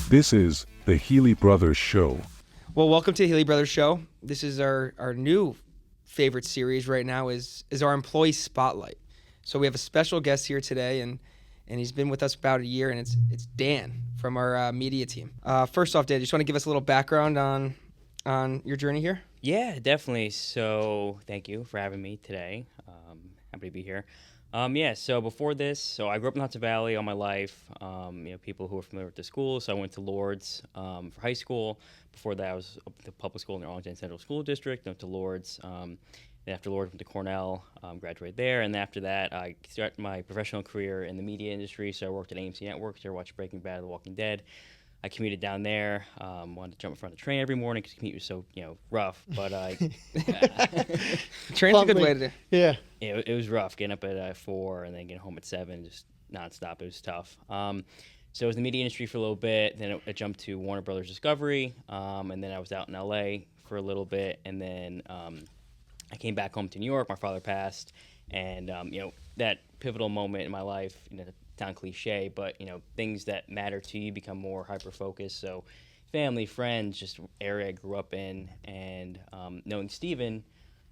This is the Healey Brothers Show. Well, welcome to the Healey Brothers Show. This is our new favorite series right now is our employee spotlight. So we have a special guest here today, and he's been with us about a year, and it's Dan from our media team. First off, Dan, just want to give us a little background on your journey here? Yeah, definitely. So thank you for having me today. Happy to be here. So before this, I grew up in Hudson Valley all my life. People who are familiar with the school. So I went to Lourdes for high school. Before that, I was up to public school in the Arlington Central School District. Then went to Lourdes. Then after Lourdes, went to Cornell, graduated there. And after that, I started my professional career in the media industry. So I worked at AMC Networks. I watched Breaking Bad, The Walking Dead. I commuted down there. Wanted to jump in front of the train every morning because the commute was so rough. But Train's a good way to do. Yeah. It was rough getting up at 4 and then getting home at 7, just nonstop. It was tough. So I was in the media industry for a little bit. Then I jumped to Warner Brothers Discovery, and then I was out in LA for a little bit, and then I came back home to New York. My father passed, and that pivotal moment in my life. Sound cliche, but things that matter to you become more hyper focused. So, family, friends, just area I grew up in, and knowing Steven.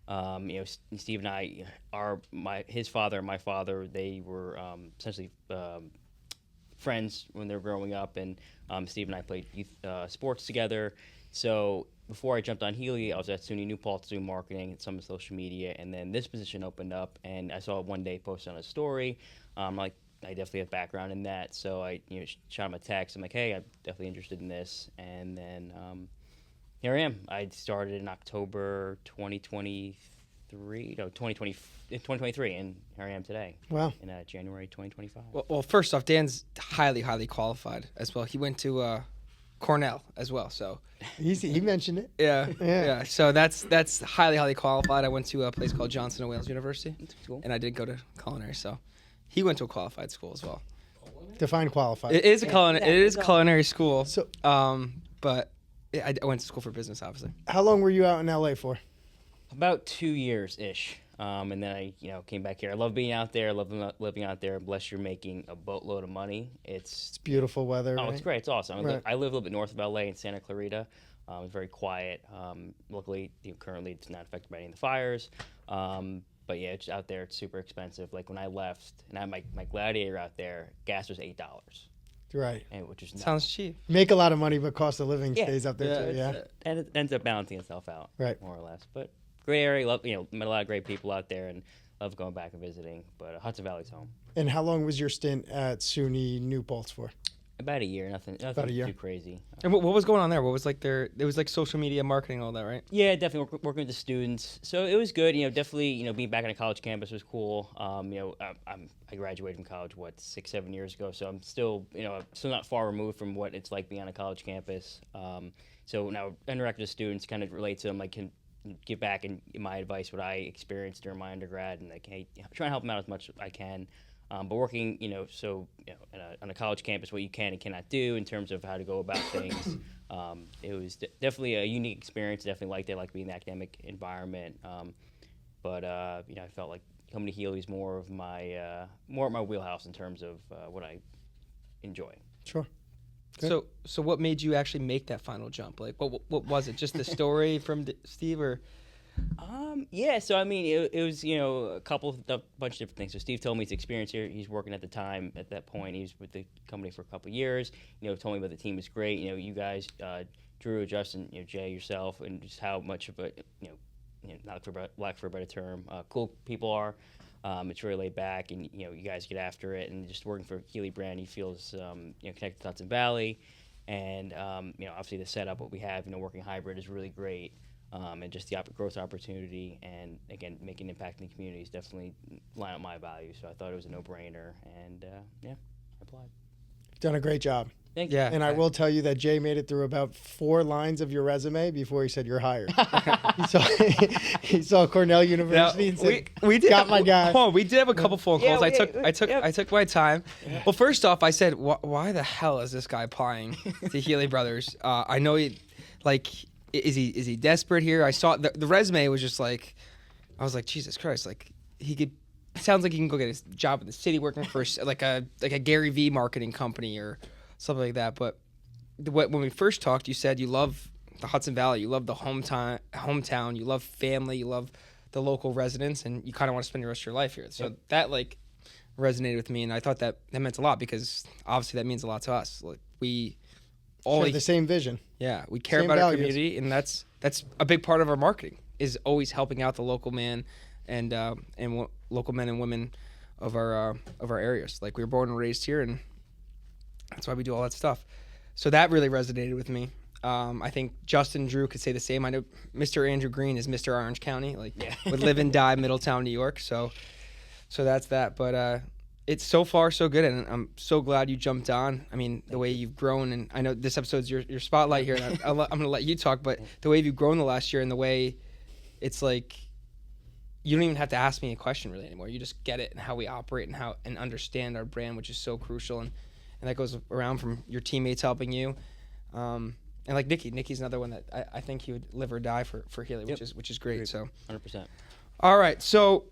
Steve and I are his father and my father. They were essentially friends when they were growing up, and Steve and I played youth sports together. So before I jumped on Healey, I was at SUNY New Paltz doing marketing and some social media, and then this position opened up, and I saw it one day posted on a story. I definitely have background in that, so I shot him a text. I'm like, hey, I'm definitely interested in this, and then here I am. I started in October 2023, and here I am today. Wow. In January 2025. Well, first off, Dan's highly qualified as well. He went to Cornell as well, so He mentioned it. yeah. So that's highly qualified. I went to a place called Johnson & Wales University, Cool. and I did go to culinary. So he went to a qualified school as well. Define qualified. It is a culinary school. So, but I went to school for business, obviously. how long were you out in LA for? About 2 years ish, and then I came back here. I love being out there. I love living out there. Unless you're making a boatload of money, It's beautiful weather. Oh, right? it's great. It's awesome. Right. I live a little bit north of LA in Santa Clarita. It's very quiet. Luckily, currently it's not affected by any of the fires. But yeah, it's out there. It's super expensive. Like when I left, and I had my Gladiator out there, gas was $8, Right. which is nuts. Sounds cheap. Make a lot of money, but cost of living Yeah. stays up there too. Yeah. And it ends up balancing itself out, Right. more or less. But great area. Love, met a lot of great people out there, and love going back and visiting. But Hudson Valley's home. And how long was your stint at SUNY New Paltz for? About a year. Nothing About a year. too crazy. And what was going on there? What was like there? It was like social media marketing, all that, right? Yeah, definitely working with the students. So it was good. Definitely, being back on a college campus was cool. I graduated from college 6-7 years ago, so I'm still, still not far removed from what it's like being on a college campus. So now interacting with students, kind of relate to them, like can give back and my advice, what I experienced during my undergrad, and like, hey, try and help them out as much as I can. But working, on a college campus, what you can and cannot do in terms of how to go about things. It was definitely a unique experience. Definitely liked it. I liked being in the academic environment. But I felt like coming to Healey is more of my wheelhouse in terms of what I enjoy. Sure. Good. So what made you actually make that final jump? Like, what was it? Just the story from Steve, or? So I mean, it was a bunch of different things. So Steve told me his experience here. He's working at that point. He was with the company for a couple of years. Told me about the team is great. You guys, Drew, Justin, Jay, yourself, and just how much of a not for lack for a better term, cool people are. It's really laid back, and you guys get after it. And just working for Healey brand, he feels connected to Hudson Valley, and obviously the setup what we have, working hybrid is really great. And just the growth opportunity, and again, making an impact in the community is definitely line up my values. So I thought it was a no-brainer, and I applied. You've done a great job. Thank you. Yeah. And I will tell you that Jay made it through about 4 lines of your resume before he said you're hired. he saw Cornell University and said, we did got my guy. Hold on, we did have a couple phone calls. Yeah, I took my time. Yeah. Well, first off, I said, why the hell is this guy applying to Healey Brothers? I know he, like, is he desperate here? I saw the resume was just like, I was like, Jesus Christ, like he could. Sounds like he can go get a job in the city working for like a Gary V marketing company or something like that. But when we first talked, you said you love the Hudson Valley, you love the hometown, you love family, you love the local residents, and you kind of want to spend the rest of your life here. So that like resonated with me, and I thought that meant a lot because obviously that means a lot to us. Like we all share the same vision. Yeah, we care Same about values. our community, and that's a big part of our marketing is always helping out the local man and local men and women of our areas. Like we were born and raised here, and that's why we do all that stuff. So that really resonated with me. I think Justin Drew could say the same. I know Mr. Andrew Green is Mr. Orange County, like would live and die Middletown, New York. So that's that. But it's so far so good, and I'm so glad you jumped on. I mean, the way you've grown, and I know this episode's your spotlight here, and I'm going to let you talk. But the way you've grown the last year, and the way it's like you don't even have to ask me a question really anymore. You just get it and how we operate and understand our brand, which is so crucial, and that goes around from your teammates helping you. And like Nikki's another one that I think he would live or die for Healey, which is great. So 100%. All right, so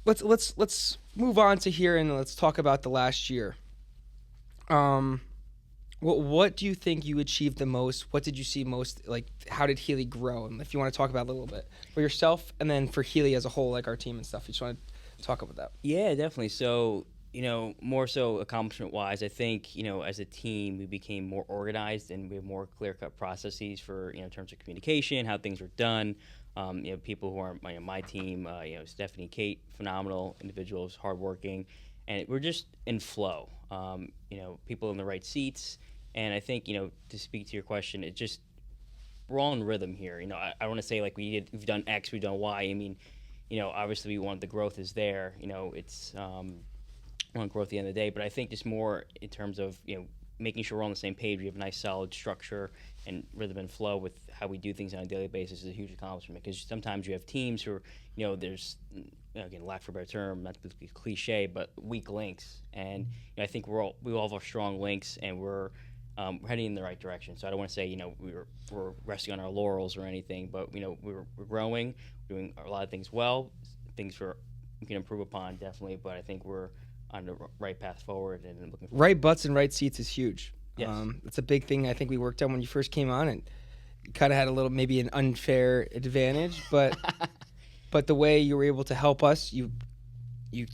let's move on to here and let's talk about the last year. What do you think you achieved the most? What did you see most? Like, how did Healey grow? And if you want to talk about it a little bit for yourself, and then for Healey as a whole, like our team and stuff, you just want to talk about that. Yeah, definitely. So, more so accomplishment-wise, I think, as a team, we became more organized and we have more clear-cut processes for, in terms of communication, how things are done. People who are my team, Stephanie, Kate, phenomenal individuals, hardworking, and we're just in flow. People in the right seats, and I think, to speak to your question, we're all in rhythm here. I want to say like we've done X, we've done Y. I mean, obviously we want the growth is there. It's we want growth at the end of the day, but I think just more in terms of making sure we're on the same page. We have a nice solid structure and rhythm and flow with how we do things on a daily basis is a huge accomplishment, because sometimes you have teams who are, there's, again, lack for a better term, not to be cliche, but weak links. And I think we all have our strong links, and we're heading in the right direction. So I don't want to say we're resting on our laurels or anything, but we're growing, doing a lot of things well, things we can improve upon definitely. But I think we're on the right path forward and looking forward. Right butts and right seats is huge. Yes. It's a big thing I think we worked on when you first came on, and you kind of had a little maybe an unfair advantage, but the way you were able to help us, you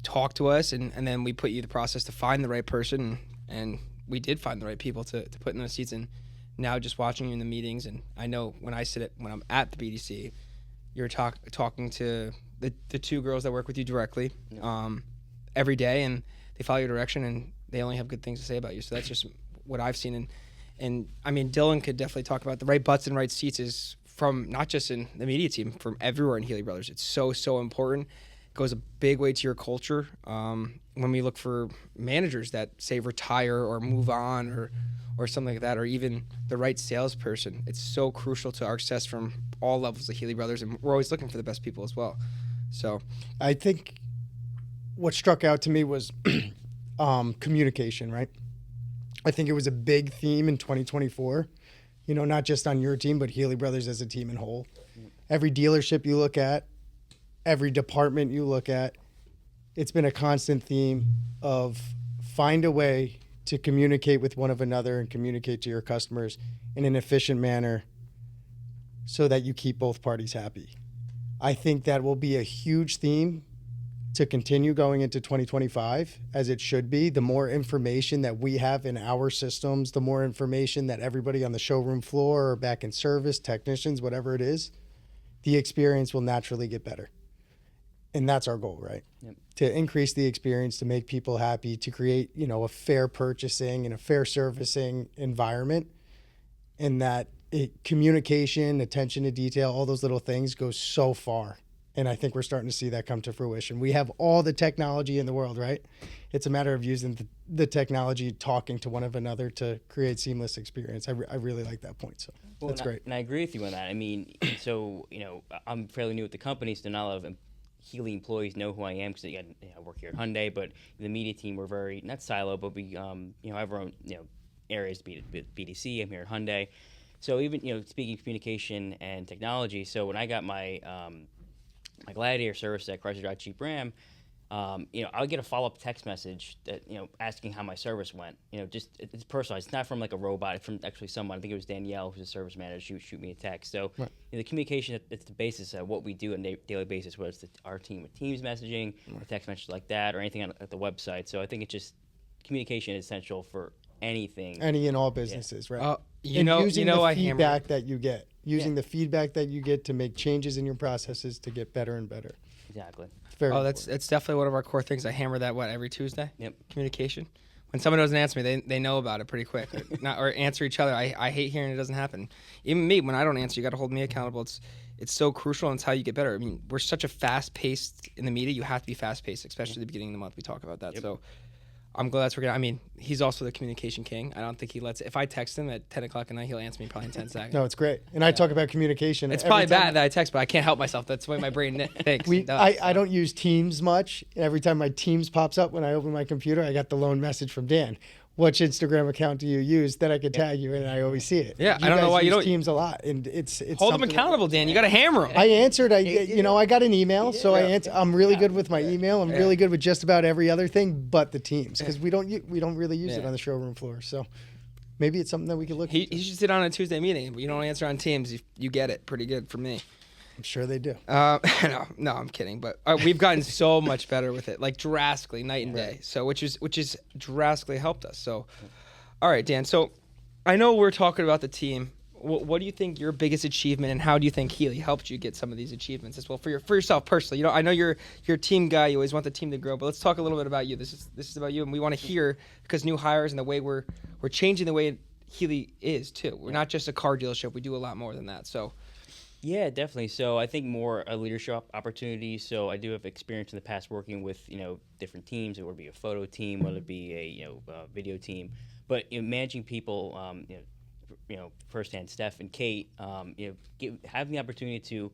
talked to us, and then we put you the process to find the right person, and we did find the right people to put in those seats. And now just watching you in the meetings, and I know when I'm at the BDC, you're talking to the two girls that work with you directly. Every day, and they follow your direction, and they only have good things to say about you. So that's just what I've seen. And I mean, Dylan could definitely talk about the right butts and right seats is from not just in the media team, from everywhere in Healey Brothers. It's so important. It goes a big way to your culture. When we look for managers that say retire or move on or something like that, or even the right salesperson, it's so crucial to our success from all levels of Healey Brothers, and we're always looking for the best people as well. So I think what struck out to me was communication, right? I think it was a big theme in 2024, not just on your team, but Healey Brothers as a team in whole. Every dealership you look at, every department you look at, it's been a constant theme of find a way to communicate with one another and communicate to your customers in an efficient manner so that you keep both parties happy. I think that will be a huge theme to continue going into 2025, as it should be. The more information that we have in our systems, the more information that everybody on the showroom floor or back in service, technicians, whatever it is, the experience will naturally get better. And that's our goal, right? Yep. To increase the experience, to make people happy, to create, a fair purchasing and a fair servicing environment. And that communication, attention to detail, all those little things go so far. And I think we're starting to see that come to fruition. We have all the technology in the world, right? It's a matter of using the technology, talking to one another to create seamless experience. I really like that point. So that's great. And I agree with you on that. I mean, so, I'm fairly new at the company, so not a lot of Healey employees know who I am because I work here at Hyundai, but the media team, we're very, not silo, but we, have our own, areas, BDC, I'm here at Hyundai. So even, speaking of communication and technology, so when I got my Gladiator service at Chrysler Dodge Jeep Ram, I'll get a follow-up text message that, asking how my service went. Just it's personalized. It's not from like a robot. It's from actually someone. I think it was Danielle, who's a service manager, shoot me a text. So the communication, it's the basis of what we do on a daily basis, whether it's our team with Teams messaging, or text messages like that, or anything at the website. So I think it's just communication is essential for anything. Any and all businesses, right? Using the feedback that you get. Using the feedback that you get to make changes in your processes to get better and better. Exactly. That's definitely one of our core things. I hammer that every Tuesday. Yep. Communication. When someone doesn't answer me, they know about it pretty quick. or answer each other. I hate hearing it doesn't happen. Even me, when I don't answer, you got to hold me accountable. It's so crucial, and it's how you get better. I mean, we're such a fast-paced in the media. You have to be fast-paced, especially at the beginning of the month. We talk about that. Yep. So I'm glad that's working out. I mean, he's also the communication king. I don't think he lets it. If I text him at 10 o'clock at night, he'll answer me probably in 10 seconds. No, it's great. And I talk about communication. It's probably bad that I text, but I can't help myself. That's the way my brain thinks. I don't use Teams much. Every time my Teams pops up when I open my computer, I got the lone message from Dan. Which Instagram account do you use? Then I can tag you, and I always see it. Yeah, I don't know why you don't Teams a lot, and it's hold them accountable, Dan. You got to hammer them. I answered. I got an email, so I answer. I'm really good with my email. I'm really good with just about every other thing, but the Teams, because we don't really use it on the showroom floor. So maybe it's something that we could look. He should sit on a Tuesday meeting. But you don't answer on Teams. You get it pretty good from me. I'm sure they do. No, I'm kidding. But we've gotten so much better with it, like drastically, night and day. So which is drastically helped us. So. All right, Dan. So I know we're talking about the team. What do you think your biggest achievement, and how do you think Healey helped you get some of these achievements as well for yourself personally? I know you're a team guy. You always want the team to grow, but let's talk a little bit about you. This is about you, and we want to hear because new hires and the way we're changing the way Healey is too. We're not just a car dealership. We do a lot more than that. So. Yeah, definitely. So I think more a leadership opportunity. So I do have experience in the past working with different teams. It would be a photo team, whether it be a video team. But managing people, firsthand, Steph and Kate, having the opportunity to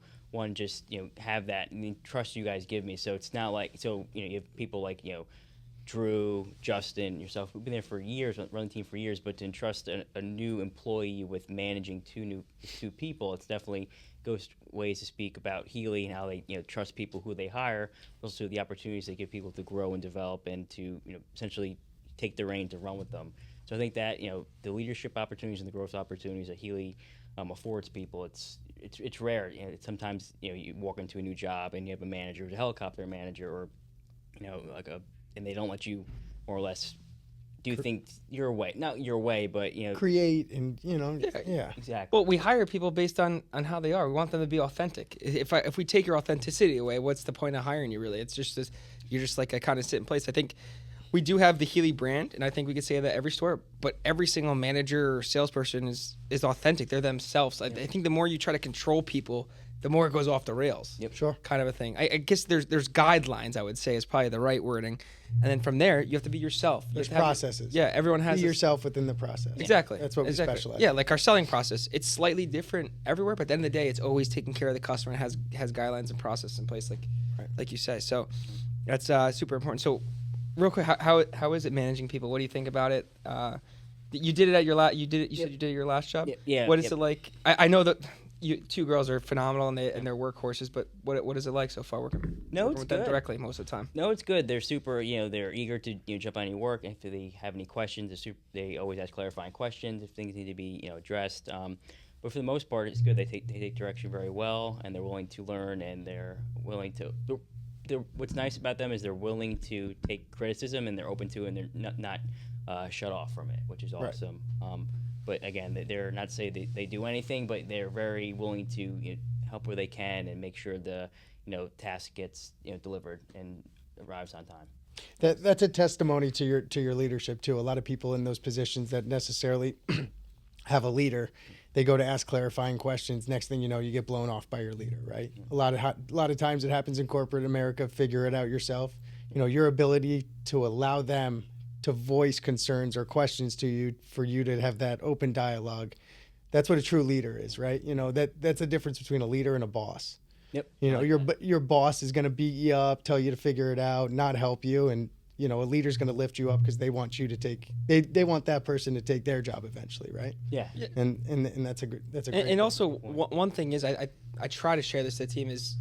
just have that and trust you guys give me. So it's not like you have people like Drew, Justin, yourself who've been there for years, run the team for years, but to entrust a new employee with managing two people, it's definitely goes ways to speak about Healey and how they trust people who they hire, but also the opportunities they give people to grow and develop and to essentially take the reins to run with them. So I think that the leadership opportunities and the growth opportunities that Healey affords people, it's rare. Sometimes you walk into a new job and you have a manager, a helicopter manager, or and they don't let you more or less do things your way. Not your way, but create and yeah, exactly. Well, we hire people based on how they are. We want them to be authentic. If we take your authenticity away, what's the point of hiring you? Really, it's just this. You're just like a kind of sit in place. I think. We do have the Healey brand, and I think we could say that every store, but every single manager or salesperson is authentic. They're themselves. I think the more you try to control people, the more it goes off the rails. Yep. Sure. Kind of a thing. I guess there's guidelines, I would say, is probably the right wording. And then from there, you have to be yourself. There's processes. Everyone has be yourself within the process. Exactly. That's what we specialize. Yeah, like our selling process. It's slightly different everywhere, but at the end of the day, it's always taking care of the customer and has guidelines and process in place, like you say. So that's super important. So real quick, how is it managing people? What do you think about it? You did it at your last. You said you did it at your last job. Yeah. What is it like? I know that you two girls are phenomenal and they're workhorses. But what is it like so far working with them directly most of the time? No, it's good. They're super. They're eager to jump on any work. If they have any questions, they always ask clarifying questions if things need to be addressed. But for the most part, it's good. They take direction very well, and they're willing to learn, and they're willing to. What's nice about them is they're willing to take criticism and they're open to it and they're not shut off from it, which is awesome. Right. But again, they're not to say they do anything, but they're very willing to help where they can and make sure the task gets delivered and arrives on time. That's a testimony to your leadership too. A lot of people in those positions that necessarily have a leader, they go to ask clarifying questions. Next thing you know, you get blown off by your leader, right? A lot of times it happens in corporate America. Figure it out yourself. Your ability to allow them to voice concerns or questions to you, for you to have that open dialogue. That's what a true leader is, right? That's the difference between a leader and a boss. Yep. Your boss is going to beat you up, tell you to figure it out, not help you, and a leader's going to lift you up because they want you to take. They want that person to take their job eventually, right? Yeah. And that's a great. And also one thing is I try to share this to the team is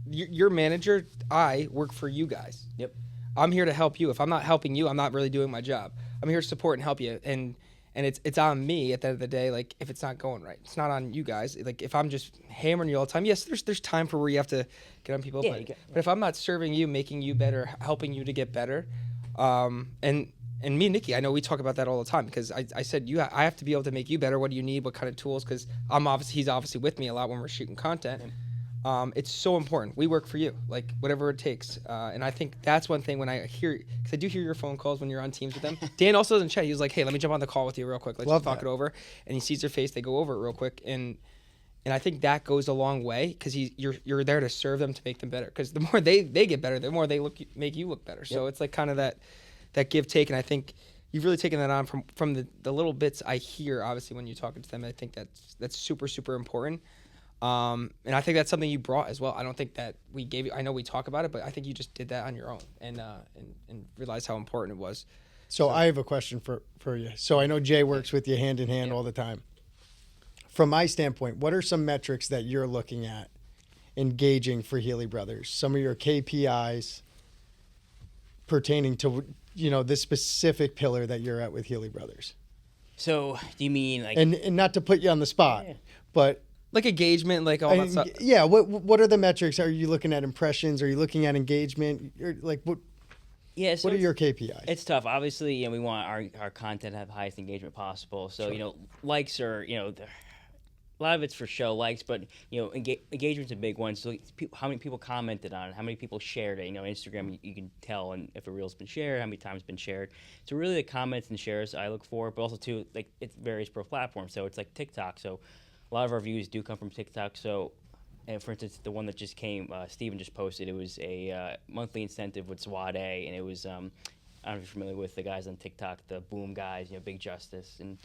your manager. I work for you guys. Yep. I'm here to help you. If I'm not helping you, I'm not really doing my job. I'm here to support and help you. And it's on me at the end of the day. Like if it's not going right, it's not on you guys. Like if I'm just hammering you all the time, yes, there's time for where you have to get on people. Yeah, But if I'm not serving you, making you better, helping you to get better, and me and Nikki, I know we talk about that all the time because I said I have to be able to make you better. What do you need? What kind of tools? Because he's obviously with me a lot when we're shooting content. It's so important. We work for you, like whatever it takes. And I think that's one thing when I hear, because I do hear your phone calls when you're on teams with them. Dan also doesn't chat. He was like, hey, let me jump on the call with you real quick. Let's just talk it over. And he sees their face. They go over it real quick. And I think that goes a long way because you're there to serve them to make them better. Because the more they get better, the more they make you look better. So it's like kind of that give take. And I think you've really taken that on from the little bits I hear, obviously, when you're talking to them. I think that's super, super important. And I think that's something you brought as well. I don't think that we gave you. I know we talk about it, but I think you just did that on your own and realized how important it was. So I have a question for you. So I know Jay works with you hand in hand all the time. From my standpoint, what are some metrics that you're looking at engaging for Healey Brothers? Some of your KPIs pertaining to this specific pillar that you're at with Healey Brothers. So do you mean like and not to put you on the spot, but like engagement, like all that stuff. Yeah. What are the metrics? Are you looking at impressions? Are you looking at engagement? Like what? Yeah. So what are your KPIs? It's tough. Obviously, we want our content to have the highest engagement possible. So likes are a lot of it's for show likes, but engagement's a big one. So how many people commented on it? How many people shared it? Instagram you can tell, and if a reel's been shared, how many times it's been shared. So really the comments and shares I look for, but also too like it varies per platform. So it's like TikTok. So a lot of our views do come from TikTok. So, and for instance, the one that just came, Steven just posted, it was a monthly incentive with SWAT A, and it was, I don't know if you're familiar with the guys on TikTok, the Boom guys, Big Justice. And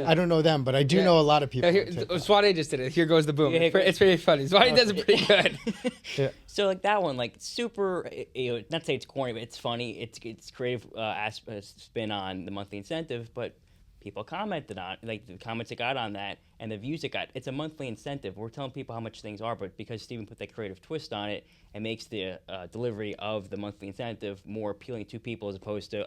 I don't know them, but I do know a lot of people. SWAT A just did it. Here goes the Boom. It's pretty funny. SWAT A does it pretty good. So like that one, like super, not to say it's corny, but it's funny. It's creative spin on the monthly incentive, but people commented on like the comments it got on that and the views it got. It's a monthly incentive. We're telling people how much things are, but because Steven put that creative twist on it, it makes the delivery of the monthly incentive more appealing to people as opposed to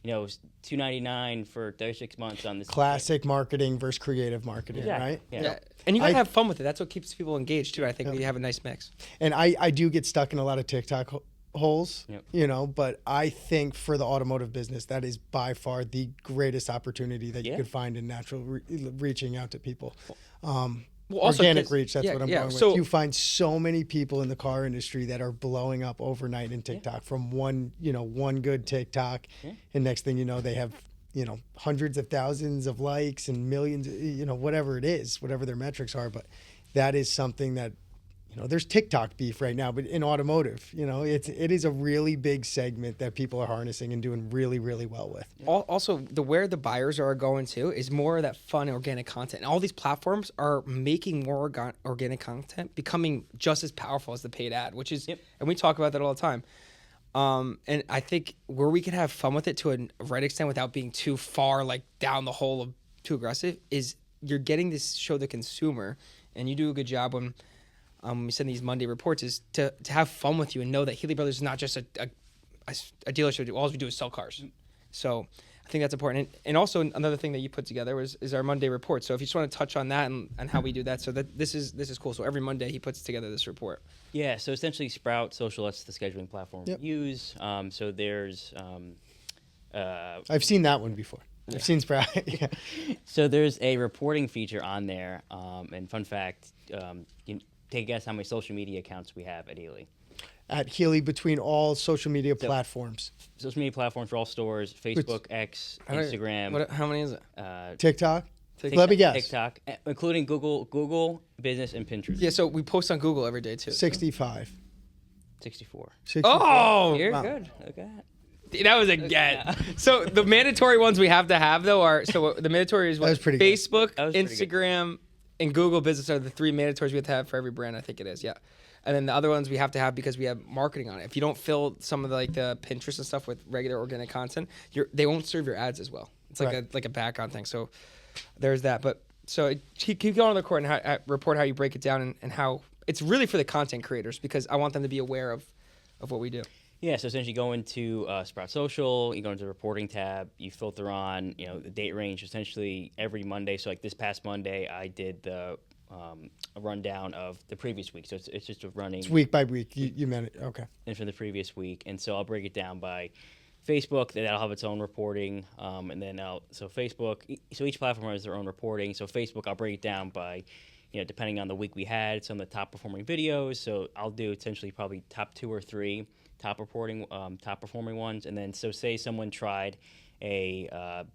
$2.99 for 36 months on this. Classic marketing versus creative marketing, right? Yeah. And you gotta have fun with it. That's what keeps people engaged too. I think we have a nice mix. And I do get stuck in a lot of TikTok holes, but I think for the automotive business, that is by far the greatest opportunity that you could find in natural reaching out to people. Organic reach, that's what I'm going with. So, you find so many people in the car industry that are blowing up overnight in TikTok from one good TikTok. And next thing you know, they have, hundreds of thousands of likes and millions, whatever it is, whatever their metrics are. But that is something that, there's TikTok beef right now, but in automotive, it is a really big segment that people are harnessing and doing really, really well with. Also, where the buyers are going to is more of that fun organic content. And all these platforms are making more organic content becoming just as powerful as the paid ad, which is, and we talk about that all the time. And I think where we can have fun with it to a right extent without being too far, like down the hole of too aggressive, is you're getting to show the consumer, and you do a good job when we send these Monday reports, is to have fun with you and know that Healey Brothers is not just a dealership. All we do is sell cars. So I think that's important. And also another thing that you put together is our Monday report. So if you just want to touch on that and how we do that, so that this is cool. So every Monday he puts together this report. Yeah. So essentially Sprout Social, that's the scheduling platform we use. So there's I've seen that one before. I've seen Sprout. So there's a reporting feature on there. And fun fact, take a guess how many social media accounts we have at Healey. At Healey, between all social media platforms. Social media platforms for all stores, Facebook, X, Instagram. How many is it? TikTok? Let me guess. TikTok, including Google Business, and Pinterest. Yeah, so we post on Google every day too. 65. 64. Oh! You're good. Okay. That was a get. So the mandatory ones we have to have, though, are... So the mandatory is what? Facebook, Instagram, and Google Business are the three mandatories we have to have for every brand, I think it is, yeah. And then the other ones we have to have because we have marketing on it. If you don't fill some of the Pinterest and stuff with regular organic content, they won't serve your ads as well. It's like a background thing. So there's that. But so keep going on the report and report how you break it down and how it's really for the content creators because I want them to be aware of what we do. Yeah, so essentially go into Sprout Social, you go into the reporting tab, you filter on, the date range. Essentially every Monday, so like this past Monday, I did the a rundown of the previous week. So it's just a running. It's week by week. You meant it. Okay. And for the previous week, and so I'll break it down by Facebook. That'll have its own reporting, and then Facebook. So each platform has their own reporting. So Facebook, I'll break it down by, depending on the week we had, some of the top performing videos. So I'll do essentially probably top 2 or 3 top performing ones, and then say someone tried a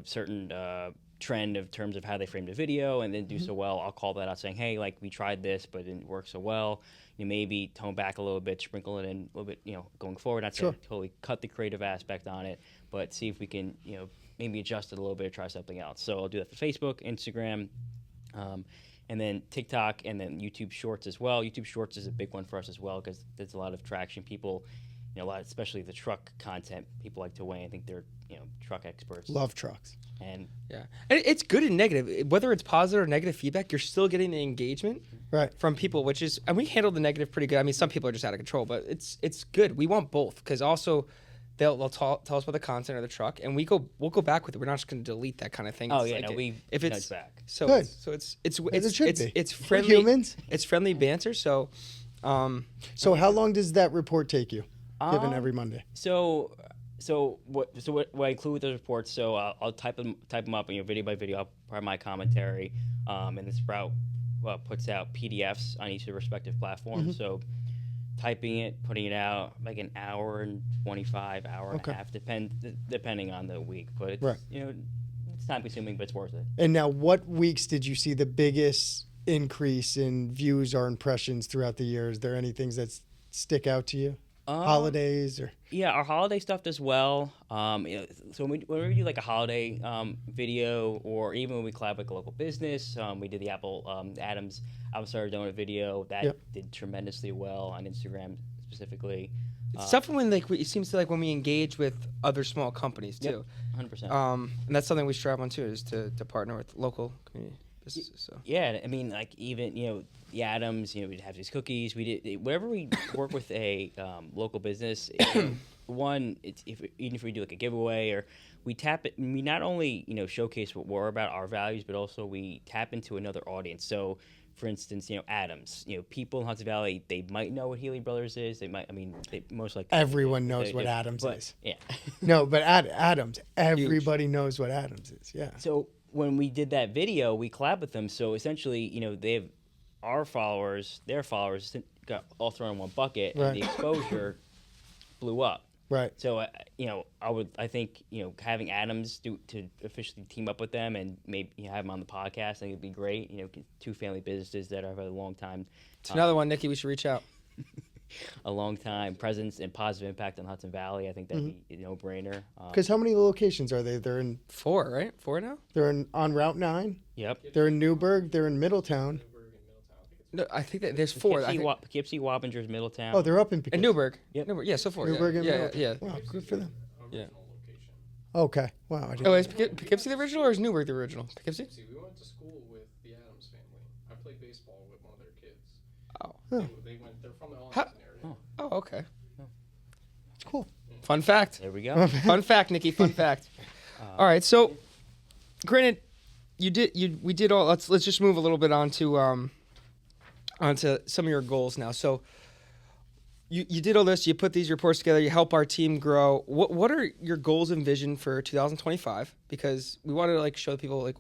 certain trend of terms of how they framed a video and didn't do so well, I'll call that out saying, hey, like we tried this but it didn't work so well. You maybe tone back a little bit, sprinkle it in a little bit, going forward. Not to totally cut the creative aspect on it, but see if we can, maybe adjust it a little bit or try something else. So I'll do that for Facebook, Instagram, and then TikTok, and then YouTube Shorts as well. YouTube Shorts is a big one for us as well because there's a lot of traction. People, especially the truck content, people like to weigh. I think they're, truck experts. Love trucks. And it's good and negative. Whether it's positive or negative feedback, you're still getting the engagement from people, which is, and we handle the negative pretty good. I mean, some people are just out of control, but it's good. We want both because also they'll tell us about the content of the truck, and we'll go back with it. We're not just going to delete that kind of thing. If it's back. So good. It's friendly. We're humans. It's friendly banter. So, so how long does that report take you? Given every Monday. So what I include with those reports? So I'll type them up, video by video. I'll provide my commentary, and the Sprout puts out PDFs on each of the respective platforms. So typing it, putting it out, like an hour and 25, hour and a half, depending on the week. But it's it's time consuming, but it's worth it. And now, what weeks did you see the biggest increase in views or impressions throughout the year? Is there any things that stick out to you? Holidays or our holiday stuff does well. So when we do like a holiday video, or even when we collab with a local business, we did the Adams Apple Cider Donut video that did tremendously well on Instagram specifically. It's tough when it seems to when we engage with other small companies too. 100%. And that's something we strive on too, is to partner with local community businesses. So I mean, like even the Adams, we'd have these cookies. We did wherever we work with a local business. Even if we do like a giveaway, or we tap it, we not only showcase what we're about, our values, but also we tap into another audience. So, for instance, Adams, people in Hudson Valley, they might know what Healey Brothers is. They might, they most likely everyone knows what Adams is. Yeah. No, but Adams, everybody knows what Adams is. Yeah. So when we did that video, we collabed with them. So essentially, they have our followers, their followers got all thrown in one bucket, and the exposure blew up. Right. So I think having Adams to officially team up with them and maybe have them on the podcast, I think it'd be great. 2 family businesses that have a long time. It's another one, Nikki. We should reach out. A long time presence and positive impact on Hudson Valley. I think that'd be a no-brainer. Because how many locations are they? They're in 4, right? 4 now. They're on Route 9. Yep. They're in Newburgh. They're in Middletown. No, I think that there's 4. Poughkeepsie, Wappingers, Middletown. Oh, they're up in Poughkeepsie. And Newburgh. Yep. Newburgh. Yeah, so 4. Newburgh and Middletown. Yeah. Wow, good for them. Yeah. Okay. Wow. Is Poughkeepsie the original, or is Newburgh the original? Poughkeepsie? We went to school with the Adams family. I played baseball with one of their kids. Oh. They're from the Arlington area. Oh, okay. It's cool. Fun fact. There we go. Fun fact, Nikki. Fun fact. All right. So, granted, we did all. Let's just move a little bit onto some of your goals now. So, you did all this. You put these reports together. You help our team grow. What are your goals and vision for 2025? Because we wanted to show people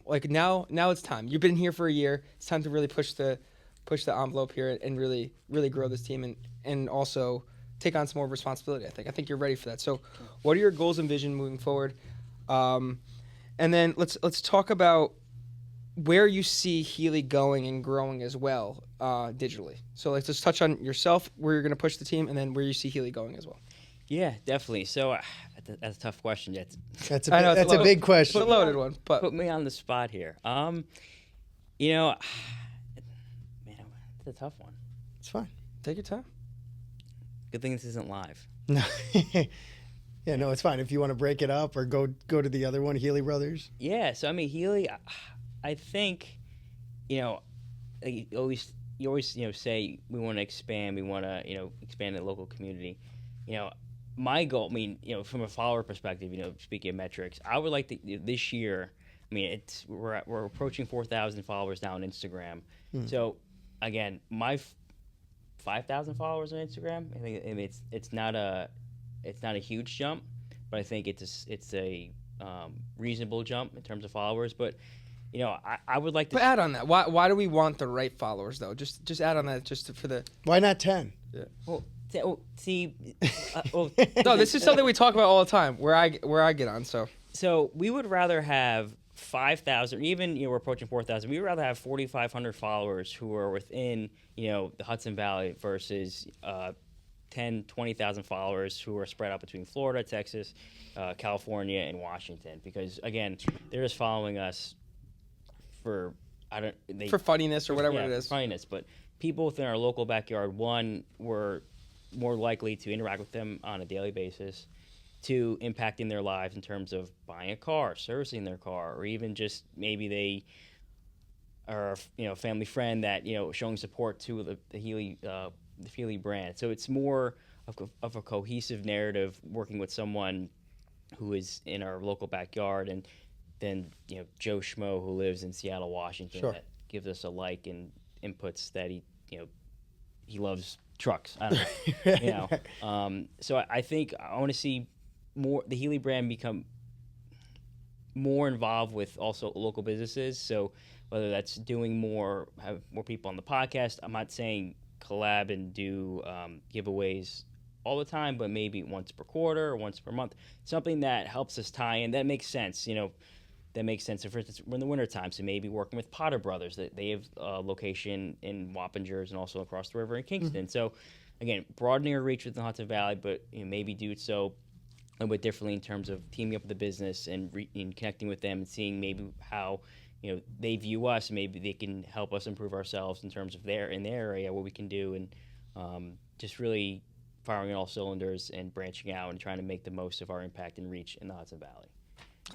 like now it's time. You've been here for a year. It's time to really push the envelope here and really grow this team and also take on some more responsibility. I think you're ready for that. So, what are your goals and vision moving forward? And then let's talk about where you see Healey going and growing as well digitally. So let's just touch on yourself, where you're going to push the team, and then where you see Healey going as well. Yeah, definitely. So that's a tough question. That's a big question. It's a loaded one, but put me on the spot here. Man, it's a tough one. It's fine. Take your time. Good thing this isn't live. No. Yeah, no, it's fine. If you want to break it up or go to the other one, Healey Brothers. Yeah, so I mean, Healey, I think, you always you always say we want to expand, we want to expand the local community. My goal, I mean, from a follower perspective, speaking of metrics, I would like to this year. I mean, we're approaching 4,000 followers now on Instagram. So again, my 5,000 followers on Instagram. I think it's not a huge jump, but I think it's a reasonable jump in terms of followers. But I would like to. But add on that. Why do we want the right followers though? Just add on that for the. Why not 10? Yeah. Well, see. No, this is something we talk about all the time. Where I get on. So we would rather have 5,000, even we're approaching 4,000. We would rather have 4,500 followers who are within the Hudson Valley versus 10, 20,000 followers who are spread out between Florida, Texas, California, and Washington. Because again, they're just following us for for funniness or whatever it is. Funniness, but people within our local backyard, one, we're more likely to interact with them on a daily basis. To impacting their lives in terms of buying a car, servicing their car, or even just maybe they are a family friend that showing support to the Healey brand. So it's more of a cohesive narrative working with someone who is in our local backyard, and then Joe Schmo who lives in Seattle, Washington, Sure. that gives us a like and inputs that he loves trucks. I don't know. So I think I want to see the Healey brand become more involved with also local businesses. So whether that's doing have more people on the podcast. I'm not saying collab and do giveaways all the time, but maybe once per quarter or once per month, something that helps us tie in. That makes sense. That makes sense. So for instance, we're in the wintertime, so maybe working with Potter Brothers. They have a location in Wappingers and also across the river in Kingston. So again, broadening our reach within the Hudson Valley, but maybe do so a little bit differently in terms of teaming up with the business and connecting with them and seeing maybe how they view us. Maybe they can help us improve ourselves in terms of their area, what we can do, and just really firing on all cylinders and branching out and trying to make the most of our impact and reach in the Hudson Valley.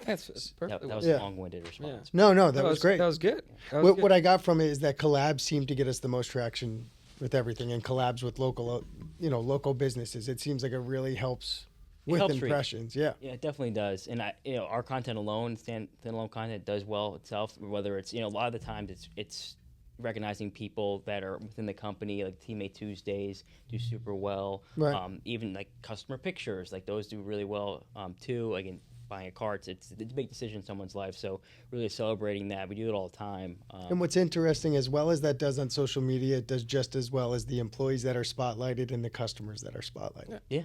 That's perfect. That was a long-winded response. No, that was great. That was good. That was good. What I got from it is that collabs seem to get us the most traction with everything, and collabs with local businesses. It seems like it really helps with helps impressions. Yeah, it definitely does. And our content alone, standalone content, does well itself. Whether it's a lot of the times it's recognizing people that are within the company, like Teammate Tuesdays do super well. Right. Even like customer pictures, like those do really well too. Again, buying a car, it's a big decision in someone's life. So really celebrating that, we do it all the time. And what's interesting, as well as that does on social media, it does just as well as the employees that are spotlighted and the customers that are spotlighted. Yeah.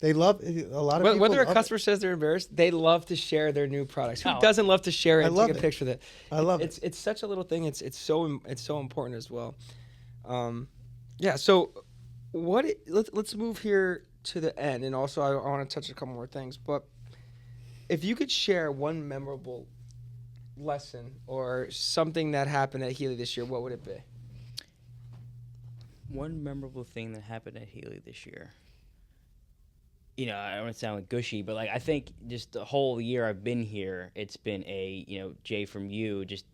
They love a lot of people. Whether a love customer says they're embarrassed, they love to share their new products. Who Oh. doesn't love to share it and love take a it. picture of it? I love it. It's such a little thing. It's so important as well. Yeah. So let's move here to the end, and also I want to touch a couple more things. But if you could share one memorable lesson or something that happened at Healey this year, what would it be? One memorable thing that happened at Healey this year. I don't want to sound like gushy, but I think just the whole year I've been here, it's been Jay, from you, just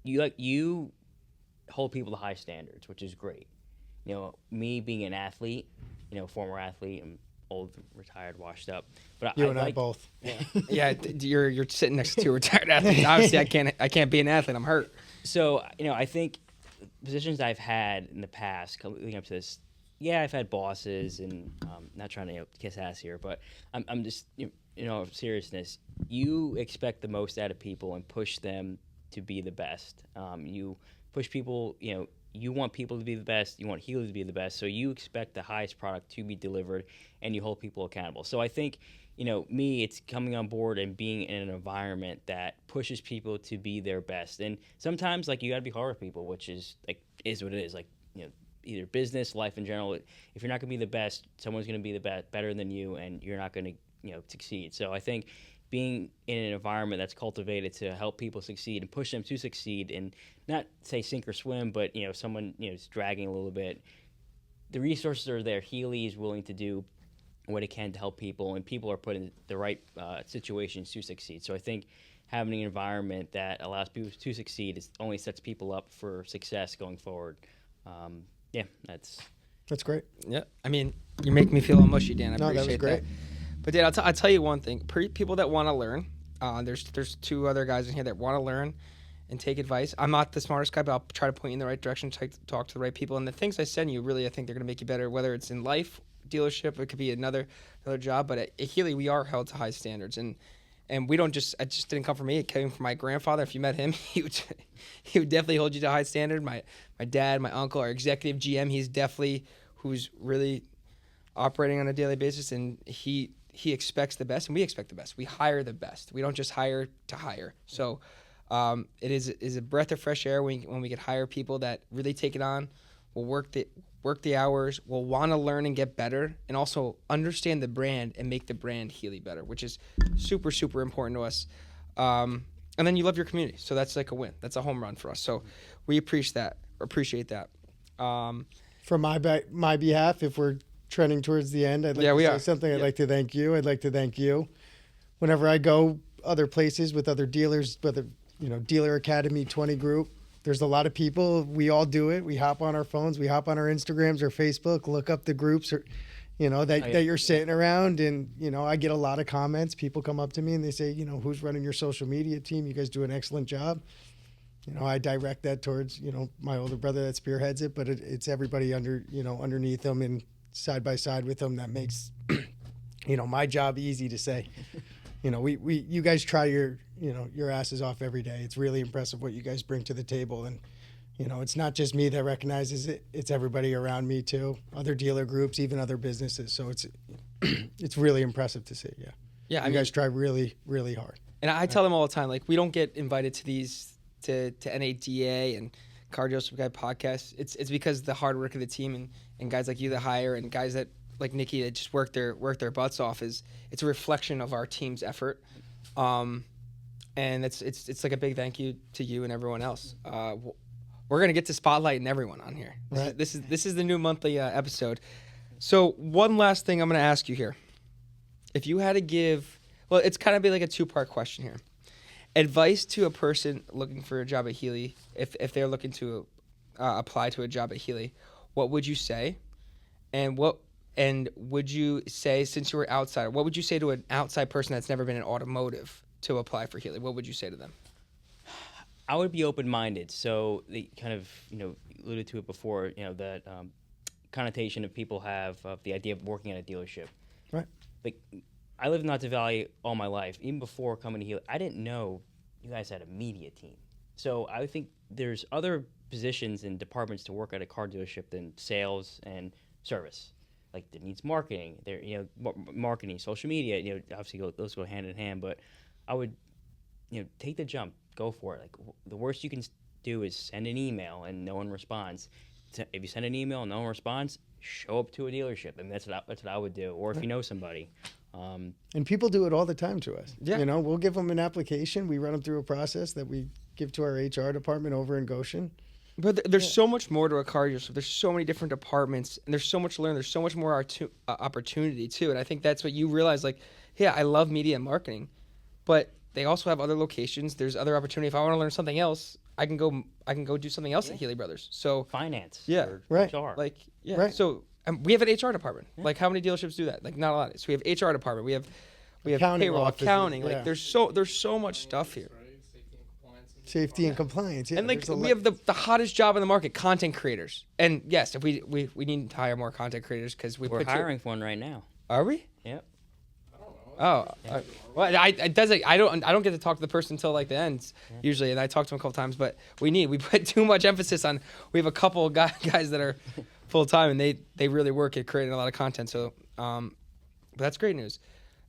you hold people to high standards, which is great. Me being an athlete, former athlete, I'm old, retired, washed up. But You and I both. Yeah, you're sitting next to two retired athletes. Obviously, I can't be an athlete. I'm hurt. So I think positions I've had in the past leading up to this. Yeah, I've had bosses, and not trying to kiss ass here, but I'm just seriousness. You expect the most out of people and push them to be the best. You push people. You want people to be the best. You want Healey to be the best. So you expect the highest product to be delivered, and you hold people accountable. So I think me, it's coming on board and being in an environment that pushes people to be their best. And sometimes you got to be hard with people, which is what it is. Either business, life in general. If you're not going to be the best, someone's going to be the better than you, and you're not going to succeed. So I think being in an environment that's cultivated to help people succeed and push them to succeed, and not say sink or swim, but someone is dragging a little bit. The resources are there. Healey is willing to do what it can to help people, and people are put in the right situations to succeed. So I think having an environment that allows people to succeed only sets people up for success going forward. Yeah, that's great. Yeah, I mean, you make me feel all mushy, Dan. I No, that was appreciate great. But Dan, I'll tell you one thing. People that want to learn, there's two other guys in here that want to learn and take advice. I'm not the smartest guy, but I'll try to point you in the right direction, talk to the right people. And the things I send you, really, I think they're going to make you better, whether it's in life, dealership, it could be another job. But at Healey, we are held to high standards. And we don't just, it just didn't come from me. It came from my grandfather. If you met him, he would definitely hold you to a high standard. My dad, my uncle, our executive GM, who's really operating on a daily basis, and he expects the best, and we expect the best. We hire the best. We don't just hire to hire. So it is a breath of fresh air when we can hire people that really take it on, will work the hours, will want to learn and get better, and also understand the brand and make the brand Healey better, which is super, super important to us. And then you love your community, so that's like a win. That's a home run for us. So we appreciate that. From my behalf, if we're trending towards the end, I'd like to say something. I'd like to thank you. I'd like to thank you. Whenever I go other places with other dealers, whether Dealer Academy 20 group, there's a lot of people. We all do it. We hop on our phones. We hop on our Instagrams or Facebook, look up the groups or, that you're sitting around. And, I get a lot of comments. People come up to me and they say, who's running your social media team? You guys do an excellent job. I direct that towards, my older brother that spearheads it, but it's everybody underneath him and side by side with him that makes, my job easy to say. You guys try your asses off every day. It's really impressive what you guys bring to the table. And, it's not just me that recognizes it. It's everybody around me too. Other dealer groups, even other businesses. So it's really impressive to see. Yeah. Yeah. You guys try really, really hard. And I tell them all the time, like, we don't get invited to these, to NADA and Car Dealership Guy podcasts. It's because the hard work of the team and guys like you that hire and guys that, like Nikki, that just work their butts off. It's a reflection of our team's effort, and it's like a big thank you to you and everyone else. We're gonna get to spotlighting everyone on here. This is the new monthly episode. So one last thing I'm gonna ask you here. If you had to give, well, it's kind of be like a 2-part question here. Advice to a person looking for a job at Healey, if they're looking to apply to a job at Healey, what would you say? And would you say, since you were outside, what would you say to an outside person that's never been in automotive to apply for Healey? What would you say to them? I would be open-minded. So they kind of, alluded to it before, that connotation of people have of the idea of working at a dealership. Right. Like, I lived in Notts Valley all my life. Even before coming to Healey, I didn't know you guys had a media team. So I think there's other positions and departments to work at a car dealership than sales and service. Like, there needs marketing. There, marketing, social media. Obviously those go hand in hand. But I would, take the jump, go for it. Like, the worst you can do is send an email and no one responds. If you send an email and no one responds, show up to a dealership. I mean, that's what I would do. Or if you know somebody. And people do it all the time to us. Yeah. We'll give them an application. We run them through a process that we give to our HR department over in Goshen. But there's so much more to a car dealership. There's so many different departments, and there's so much to learn. There's so much more opportunity too. And I think that's what you realize. Like, yeah, I love media and marketing, but they also have other locations. There's other opportunity. If I want to learn something else, I can go do something else at Healey Brothers. So Finance. Yeah. Or Right. HR. like, yeah. Right. So we have an HR department. Yeah. Like, how many dealerships do that? Like, not a lot. So we have HR department. We have Accounting payroll, offices, accounting. yeah. Like, there's so much stuff here. Right? Safety and compliance. Safety and compliance. Yeah, And like, there's a we lot- have the hottest job in the market, content creators. And yes, if we need to hire more content creators because We're put hiring for one right now. Are we? Yep. I don't know. Oh, well, I don't get to talk to the person until like the end usually, and I talked to him a couple times. But we put too much emphasis on. We have a couple of guys that are full time, and they really work at creating a lot of content. So, but that's great news,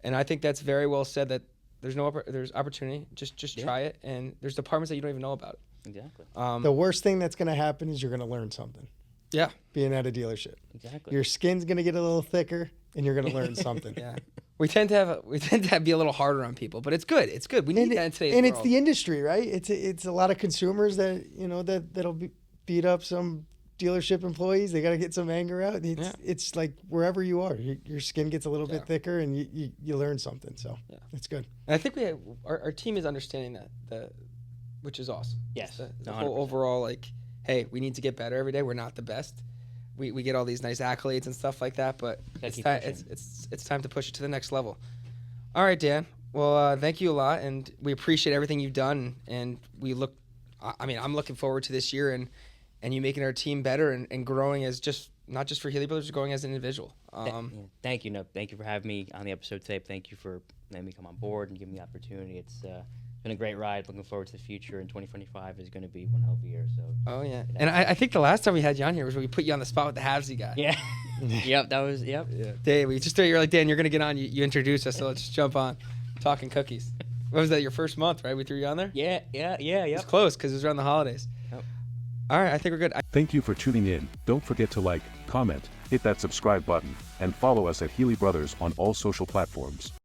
and I think that's very well said. That there's opportunity. Just try it, and there's departments that you don't even know about. Exactly. the worst thing that's going to happen is you're going to learn something Yeah, being at a dealership. Exactly. Your skin's going to get a little thicker, and you're going to learn something. yeah. We tend to be a little harder on people, but it's good. It's good. We need that in today's and world. it's the industry, right? It's a lot of consumers that that'll beat up some dealership employees, they got to get some anger out. Yeah. It's like wherever you are, your skin gets a little bit thicker, and you learn something. So it's good. And I think our team is understanding that, which is awesome. Yes, The whole overall, like, hey, we need to get better every day. We're not the best. We get all these nice accolades and stuff like that, but it's time to push it to the next level. All right, Dan. Well, thank you a lot, and we appreciate everything you've done. And I'm looking forward to this year and you making our team better and growing as not just for Healey Brothers, growing as an individual. Thank you, Nope. Thank you for having me on the episode today. Thank you for letting me come on board and giving me the opportunity. It's been a great ride. Looking forward to the future, and 2025 is going to be one hell of a year. So. Oh yeah, and I think the last time we had you on here was when we put you on the spot with the Havsy guy. Yeah. Yep. That was. Yep. Yeah. Dave, you're like, Dan, you're gonna get on. You introduced us, so let's just jump on, talking cookies. What was that? Your first month, right? We threw you on there. Yeah. It was close because it was around the holidays. Yep. All right, I think we're good. Thank you for tuning in. Don't forget to like, comment, hit that subscribe button, and follow us at Healey Brothers on all social platforms.